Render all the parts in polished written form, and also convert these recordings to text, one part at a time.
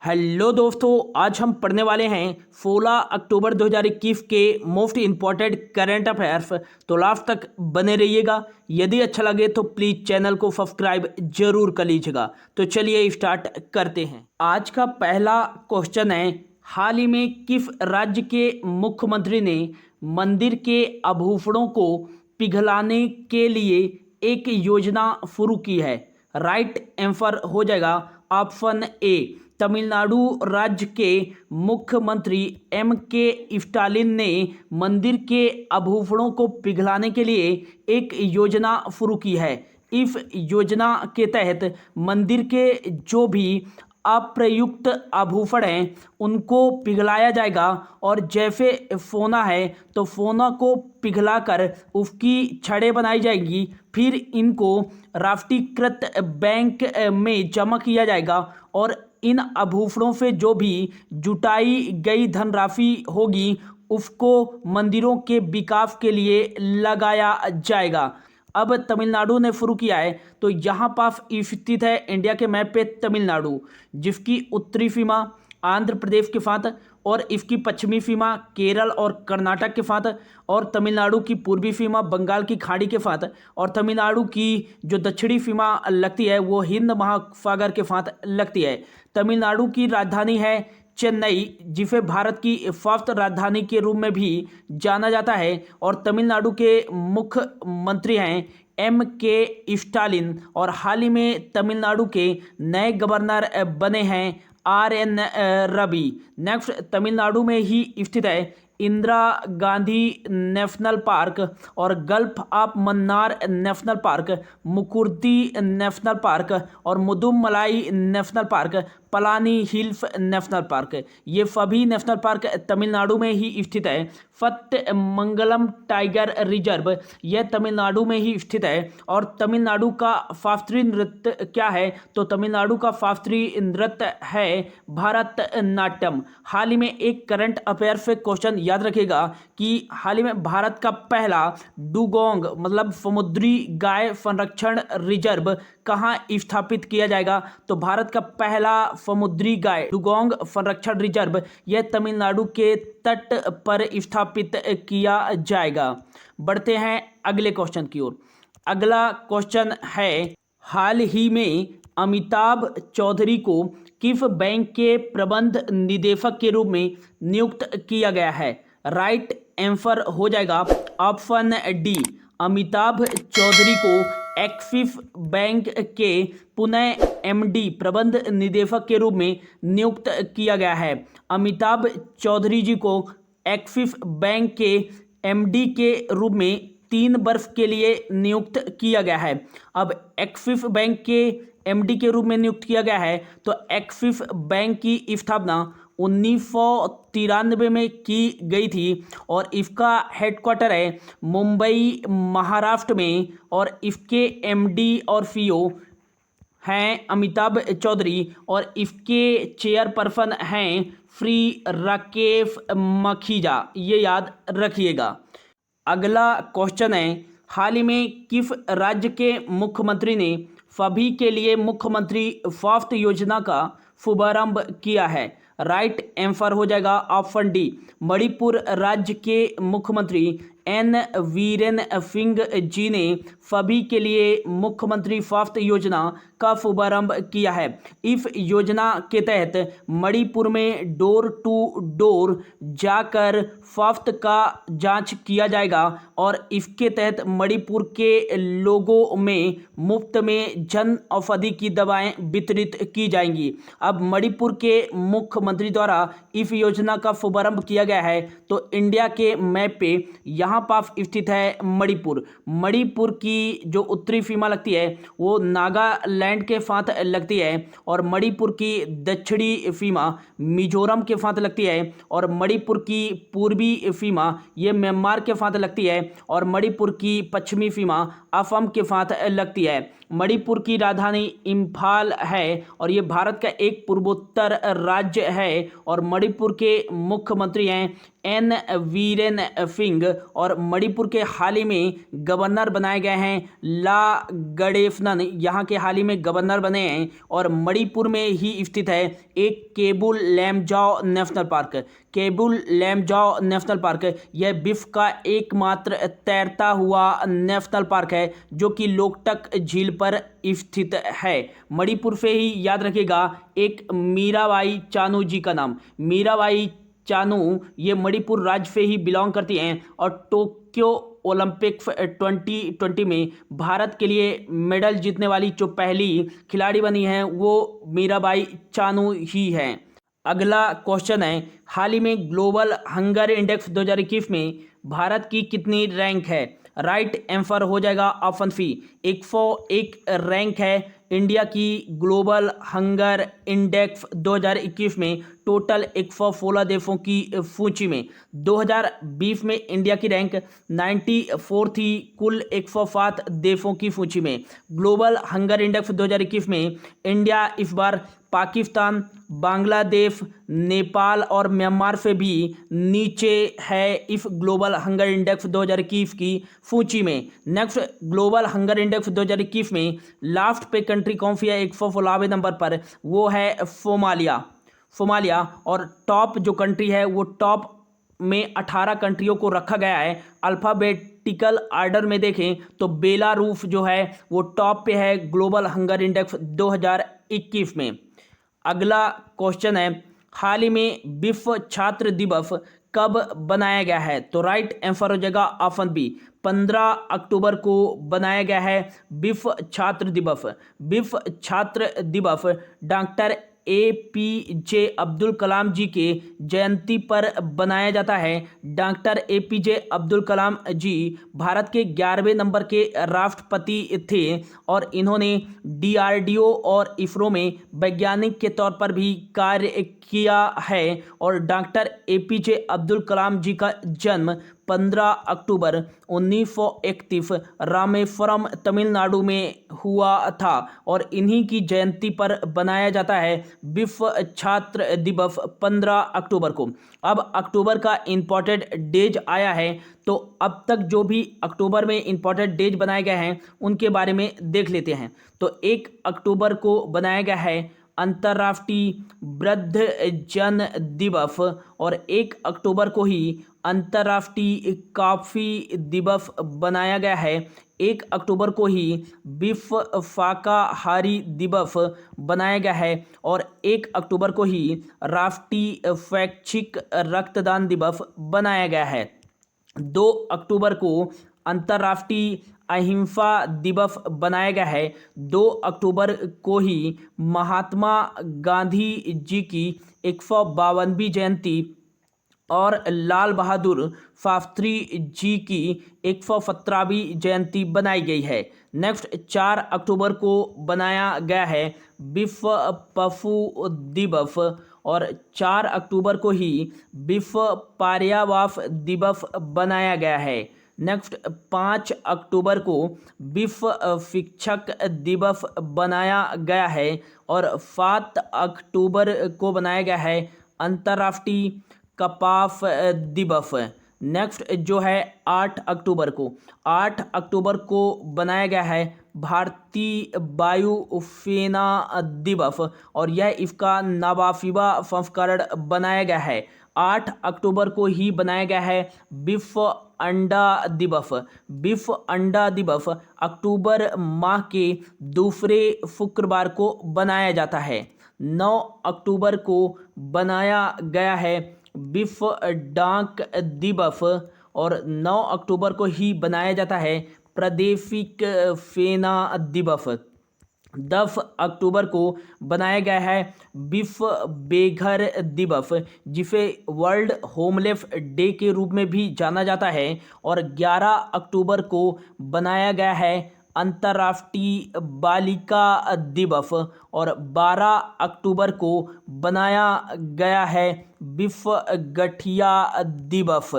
Hello दोस्तों, आज हम पढ़ने वाले हैं 16 अक्टूबर 2021 के मोस्ट इम्पॉर्टेंट करंट अफेयर्स। तो लास्ट तक बने रहिएगा। यदि अच्छा लगे तो प्लीज़ चैनल को सब्सक्राइब जरूर कर लीजिएगा। तो चलिए स्टार्ट करते हैं। आज का पहला क्वेश्चन है, हाल ही में किस राज्य के मुख्यमंत्री ने मंदिर के आभूषणों को पिघलाने के लिए एक योजना शुरू की है? राइट आंसर हो जाएगा ऑप्शन ए, तमिलनाडु राज्य के मुख्यमंत्री M.K. स्टालिन ने मंदिर के आभूषणों को पिघलाने के लिए एक योजना शुरू की है। इस योजना के तहत मंदिर के जो भी अप्रयुक्त आभूषण हैं उनको पिघलाया जाएगा और जैसे सोना है तो सोना को पिघलाकर उसकी छड़ें बनाई जाएगी, फिर इनको राष्ट्रीयकृत बैंक में जमा किया जाएगा और इन आभूषणों से जो भी जुटाई गई धनराशि होगी उसको मंदिरों के विकास के लिए लगाया जाएगा। अब तमिलनाडु ने शुरू किया है, तो यहाँ पास स्थित है इंडिया के मैप पे तमिलनाडु, जिसकी उत्तरी सीमा आंध्र प्रदेश के साथ और इसकी पश्चिमी सीमा केरल और कर्नाटक के साथ और तमिलनाडु की पूर्वी सीमा बंगाल की खाड़ी के साथ और तमिलनाडु की जो दक्षिणी सीमा लगती है वो हिंद महासागर के साथ लगती है। तमिलनाडु की राजधानी है चेन्नई, जिसे भारत की फर्स्ट राजधानी के रूप में भी जाना जाता है और तमिलनाडु के मुख्यमंत्री हैं M.K. स्टालिन और हाल ही में तमिलनाडु के नए गवर्नर बने हैं R.N. रवि। नेक्स्ट, तमिलनाडु में ही स्थित है इंदिरा गांधी नेशनल पार्क और gulf of Mannar national park, Mukurthi national park और Mudumalai national park, Palani hills national park. ये सभी नेशनल पार्क तमिलनाडु में ही स्थित है। सत्यमंगलम टाइगर रिजर्व यह तमिलनाडु में ही स्थित है। और तमिलनाडु का शास्त्रीय नृत्य क्या है? तो तमिलनाडु का शास्त्रीय नृत्य है भरतनाट्यम। हाल ही में एक करंट अफेयर से क्वेश्चन याद रखिएगा कि हाल ही में भारत का पहला डुगोंग मतलब समुद्री गाय संरक्षण रिजर्व कहाँ स्थापित किया जाएगा? तो भारत का पहला समुद्री गाय डुगोंग संरक्षण रिजर्व यह तमिलनाडु के तट पर स्थापित किया जाएगा। बढ़ते हैं अगले क्वेश्चन की ओर। अगला क्वेश्चन है, हाल ही में अमिताभ चौधरी को किस बैंक के प्रबंध निदेशक के रूप में नियुक्त किया गया है? राइट आंसर हो जाएगा ऑप्शन डी, अमिताभ चौधरी को एक्सिस बैंक के पुणे MD प्रबंध निदेशक के रूप में नियुक्त किया गया है। अमिताभ चौधरी जी को एक्सिस बैंक के MD के रूप में 3 वर्ष के लिए नियुक्त किया गया है। अब एक्सिस बैंक के MD के रूप में नियुक्त किया गया है, तो एक्सिस बैंक की स्थापना 1993 में की गई थी और इसका हेडक्वार्टर है मुंबई महाराष्ट्र में और इसके MD और CEO हैं अमिताभ चौधरी और इसके चेयरपर्सन हैं श्री राकेश मखीजा। ये याद रखिएगा। अगला क्वेश्चन है, हाल ही में किस राज्य के मुख्यमंत्री ने सभी के लिए मुख्यमंत्री स्वास्थ्य योजना का शुभारंभ किया है? राइट आंसर हो जाएगा ऑप्शन डी, मणिपुर राज्य के मुख्यमंत्री N वीरेन सिंह जी ने सभी के लिए मुख्यमंत्री स्वास्थ्य योजना का शुभारंभ किया है। इस योजना के तहत मणिपुर में डोर टू डोर जाकर स्वास्थ्य का जांच किया जाएगा और इसके तहत मणिपुर के लोगों में मुफ्त में जन औषधि की दवाएं वितरित की जाएंगी। अब मणिपुर के मुख्यमंत्री द्वारा इस योजना का शुभारंभ किया गया है, तो इंडिया के मैप पे यहाँ पास स्थित है मणिपुर। मणिपुर की जो उत्तरी सीमा लगती है वो नागालैंड के साथ लगती है और मणिपुर की दक्षिणी सीमा मिजोरम के साथ लगती है और मणिपुर की पूर्वी सीमा ये म्यांमार के साथ लगती है और मणिपुर की पश्चिमी सीमा असम के साथ लगती है। मणिपुर की राजधानी इम्फाल है और ये भारत का एक पूर्वोत्तर राज्य है और मणिपुर के मुख्यमंत्री हैं एन वीरेन सिंह और मणिपुर के हाल ही में गवर्नर बनाए गए हैं ला गडेफनन, यहाँ के हाल ही में गवर्नर बने हैं। और मणिपुर में ही स्थित है एक Keibul Lamjao national park. Keibul Lamjao national park यह विश्व का एकमात्र तैरता हुआ नेशनल पार्क है जो कि लोकटक झील पर स्थित है। मणिपुर से ही याद रखिएगा एक मीराबाई चानू जी का नाम, मीराबाई चानू ये मणिपुर राज्य से ही बिलोंग करती हैं और टोक्यो ओलंपिक्स 2020 में भारत के लिए मेडल जीतने वाली जो पहली खिलाड़ी बनी हैं वो मीराबाई चानू ही हैं। अगला क्वेश्चन है, हाल ही में ग्लोबल हंगर इंडेक्स 2021 में भारत की कितनी रैंक है? राइट आंसर हो जाएगा ऑप्शन सी, 101 रैंक है इंडिया की ग्लोबल हंगर इंडेक्स 2021 में। टोटल 116 देशों की सूची में 2020 में इंडिया की रैंक 94 थी कुल 107 देशों की सूची में। ग्लोबल हंगर इंडेक्स 2021 में इंडिया इस बार पाकिस्तान, बांग्लादेश, नेपाल और म्यांमार से भी नीचे है इस ग्लोबल हंगर इंडेक्स 2021 की सूची में। नेक्स्ट ग्लोबल हंगर इंडेक्स 2021 में लास्ट पे कंट्री कौन सी है 116वें नंबर पर? वो है सोमालिया। और टॉप जो कंट्री है वो टॉप में 18 कंट्रियों को रखा गया है। अल्फ़ाबेटिकल आर्डर में देखें तो बेलारूस जो है वो टॉप पे है ग्लोबल हंगर इंडेक्स 2021 में। अगला क्वेश्चन है, हाल ही में विश्व छात्र दिवस कब बनाया गया है? तो राइट आंसर हो जाएगा ऑप्शन बी, 15 अक्टूबर को बनाया गया है विश्व छात्र दिवस। विश्व छात्र दिवस डॉक्टर APJ अब्दुल कलाम जी के जयंती पर बनाया जाता है। डॉक्टर APJ अब्दुल कलाम जी भारत के 11वें नंबर के राष्ट्रपति थे और इन्होंने DRDO और इसरो में वैज्ञानिक के तौर पर भी कार्य किया है। और डॉक्टर APJ अब्दुल कलाम जी का जन्म 15 अक्टूबर 1931 रामेश्वरम तमिलनाडु में हुआ था और इन्हीं की जयंती पर बनाया जाता है विश्व छात्र दिवस 15 अक्टूबर को। अब अक्टूबर का इम्पोर्टेंट डेज आया है तो अब तक जो भी अक्टूबर में इम्पोर्टेंट डेज बनाए गए हैं उनके बारे में देख लेते हैं। तो 1 अक्टूबर को बनाया गया है अंतर्राष्ट्रीय वृद्धजन दिवस और 1 अक्टूबर को ही अंतर्राष्ट्रीय कॉफ़ी दिवस बनाया गया है। 1 अक्टूबर को ही विश्व शाकाहारी दिवस बनाया गया है और 1 अक्टूबर को ही राष्ट्रीय स्वैच्छिक रक्तदान दिवस बनाया गया है। 2 अक्टूबर को अंतर्राष्ट्रीय अहिंसा दिवस बनाया गया है। 2 अक्टूबर को ही महात्मा गांधी जी की 152वीं जयंती और लाल बहादुर शास्त्री जी की 117वीं जयंती बनाई गई है। नेक्स्ट 4 अक्टूबर को बनाया गया है विश्व पशु दिवस और 4 अक्टूबर को ही विश्व पर्यावरण दिवस बनाया गया है। नेक्स्ट 5 अक्टूबर को विश्व शिक्षक दिवस बनाया गया है और 7 अक्टूबर को बनाया गया है अंतर्राष्ट्रीय कपास दिवस। नेक्स्ट जो है 8 अक्टूबर को बनाया गया है भारतीय वायुसेना दिवस और यह इसका 89वां संस्करण बनाया गया है। 8 अक्टूबर को ही बनाया गया है विश्व अंडा दिवस। विश्व अंडा दिवस अक्टूबर माह के दूसरे शुक्रवार को बनाया जाता है। 9 अक्टूबर को बनाया गया है विश्व डाक दिवस और 9 अक्टूबर को ही बनाया जाता है प्रादेशिक सेना दिवस। 10 अक्टूबर को बनाया गया है विश्व बेघर दिवस जिसे वर्ल्ड होमलेस डे के रूप में भी जाना जाता है और 11 अक्टूबर को बनाया गया है अंतर्राष्ट्रीय बालिका दिवस और 12 अक्टूबर को बनाया गया है विश्व गठिया दिवस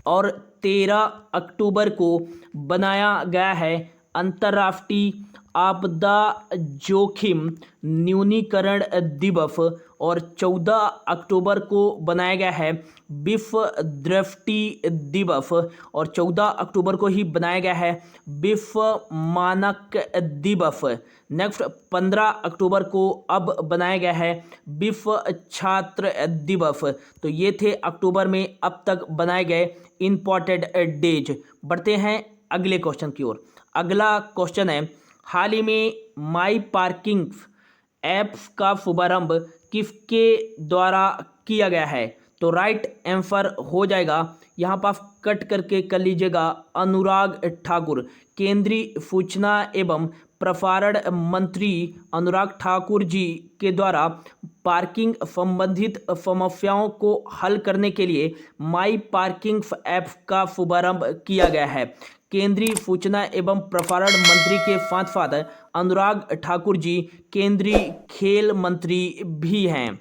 और 13 अक्टूबर को बनाया गया है अंतर्राष्ट्रीय आपदा जोखिम न्यूनीकरण दिवस और 14 अक्टूबर को बनाया गया है विश्व दृष्टि दिवस और 14 अक्टूबर को ही बनाया गया है विश्व मानक दिवस। नेक्स्ट 15 अक्टूबर को अब बनाया गया है विश्व छात्र दिवस। तो ये थे अक्टूबर में अब तक बनाए गए इम्पॉर्टेंट डेज। बढ़ते हैं अगले क्वेश्चन की ओर। अगला क्वेश्चन है, हाल ही में माई पार्किंग ऐप का शुभारंभ किसके द्वारा किया गया है? तो राइट आंसर हो जाएगा, यहाँ पर आप कट करके कर लीजिएगा, अनुराग ठाकुर। केंद्रीय सूचना एवं प्रसारण मंत्री अनुराग ठाकुर जी के द्वारा पार्किंग संबंधित समस्याओं को हल करने के लिए माई पार्किंग ऐप का शुभारंभ किया गया है। केंद्रीय सूचना एवं प्रसारण मंत्री के साथ साथ अनुराग ठाकुर जी केंद्रीय खेल मंत्री भी हैं।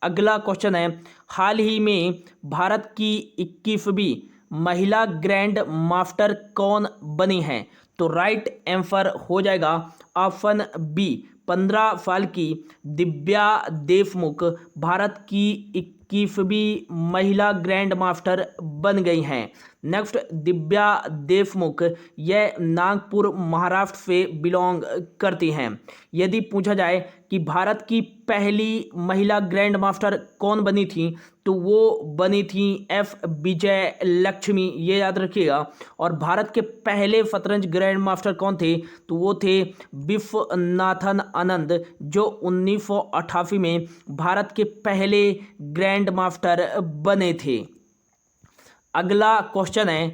अगला क्वेश्चन है, हाल ही में भारत की 21वीं महिला ग्रैंड मास्टर कौन बनी है? तो राइट आंसर हो जाएगा ऑप्शन बी, 15 साल की दिव्या देशमुख भारत की 21वीं महिला ग्रैंड मास्टर बन गई हैं। नेक्स्ट, दिव्या देशमुख यह नागपुर महाराष्ट्र से बिलोंग करती हैं। यदि पूछा जाए कि भारत की पहली महिला ग्रैंड मास्टर कौन बनी थी, तो वो बनी थी एफ विजय लक्ष्मी, ये याद रखिएगा। और भारत के पहले शतरंज ग्रैंड मास्टर कौन थे? तो वो थे विश्वनाथन आनंद, जो 1988 में भारत के पहले ग्रैंड मास्टर बने थे। अगला क्वेश्चन है,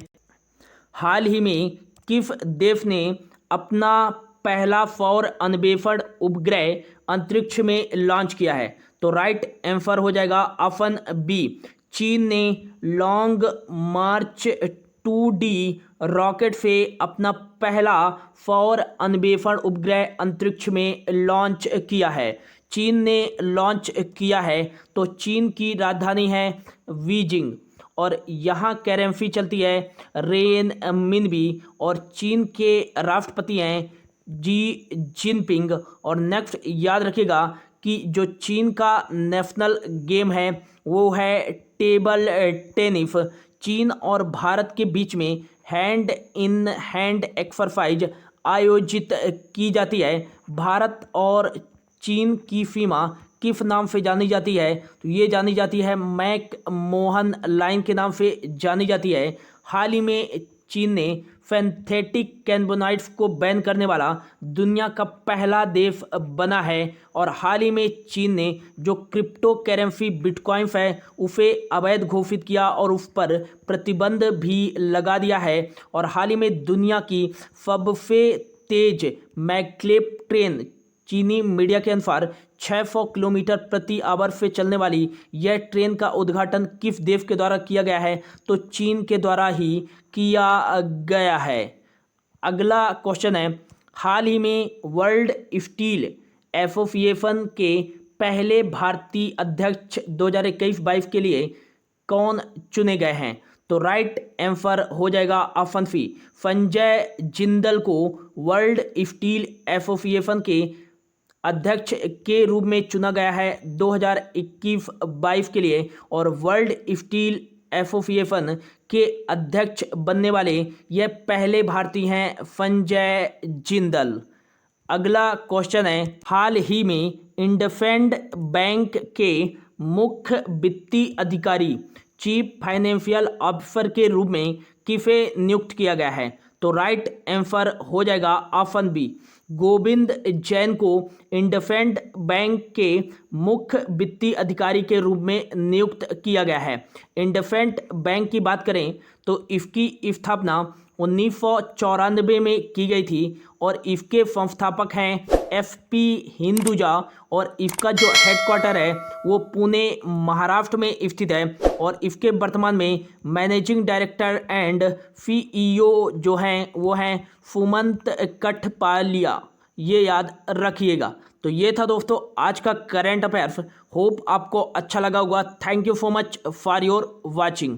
हाल ही में किस देश ने अपना पहला सौर अन्वेषण उपग्रह अंतरिक्ष में लॉन्च किया है? तो राइट आंसर हो जाएगा ऑप्शन बी, चीन ने लॉन्ग मार्च 2D रॉकेट से अपना पहला सौर अन्वेषण उपग्रह अंतरिक्ष में लॉन्च किया है। चीन ने लॉन्च किया है, तो चीन की राजधानी है बीजिंग और यहाँ करेंसी चलती है रेन मिनबी और चीन के राष्ट्रपति हैं जी जिनपिंग। और नेक्स्ट याद रखिएगा कि जो चीन का नेशनल गेम है वो है टेबल टेनिस। चीन और भारत के बीच में हैंड इन हैंड एक्सरसाइज आयोजित की जाती है। भारत और चीन की सीमा किस नाम से जानी जाती है? तो ये जानी जाती है मैक मोहन लाइन के नाम से जानी जाती है। हाल ही में चीन ने सिंथेटिक कैनबोनाइड्स को बैन करने वाला दुनिया का पहला देश बना है। और हाल ही में चीन ने जो क्रिप्टो करेंसी बिटकॉइन है उसे अवैध घोषित किया और उस पर प्रतिबंध भी लगा दिया है। और हाल ही में दुनिया की सबसे तेज मैग्लेव ट्रेन चीनी मीडिया के अनुसार 600 किलोमीटर प्रति आवर से चलने वाली यह ट्रेन का उद्घाटन किस देश के द्वारा किया गया है? तो चीन के द्वारा ही किया गया है। अगला क्वेश्चन है, हाल ही में वर्ल्ड स्टील एसोसिएशन के पहले भारतीय अध्यक्ष 2021-22 के लिए कौन चुने गए हैं? तो राइट आंसर हो जाएगा ऑप्शन सी, संजय जिंदल को वर्ल्ड स्टील एसोसिएशन के अध्यक्ष के रूप में चुना गया है 2021-22 के लिए। और वर्ल्ड स्टील एसोसिएशन के अध्यक्ष बनने वाले यह पहले भारतीय हैं संजय जिंदल। अगला क्वेश्चन है, हाल ही में इंडसइंड बैंक के मुख्य वित्तीय अधिकारी चीफ फाइनेंशियल ऑफिसर के रूप में किसे नियुक्त किया गया है? तो राइट आंसर हो जाएगा ऑप्शन बी, गोविंद जैन को इंडसइंड बैंक के मुख्य वित्तीय अधिकारी के रूप में नियुक्त किया गया है। इंडसइंड बैंक की बात करें तो इसकी स्थापना 1994 में की गई थी और इसके संस्थापक हैं एसपी हिंदुजा और इसका जो हेडक्वार्टर है वो पुणे महाराष्ट्र में स्थित है। और इसके वर्तमान में मैनेजिंग डायरेक्टर एंड सीईओ जो हैं वो हैं सुमंत कठपालिया, ये याद रखिएगा। तो ये था दोस्तों आज का करंट अफेयर्स। होप आपको अच्छा लगा होगा। Thank you so much for your watching.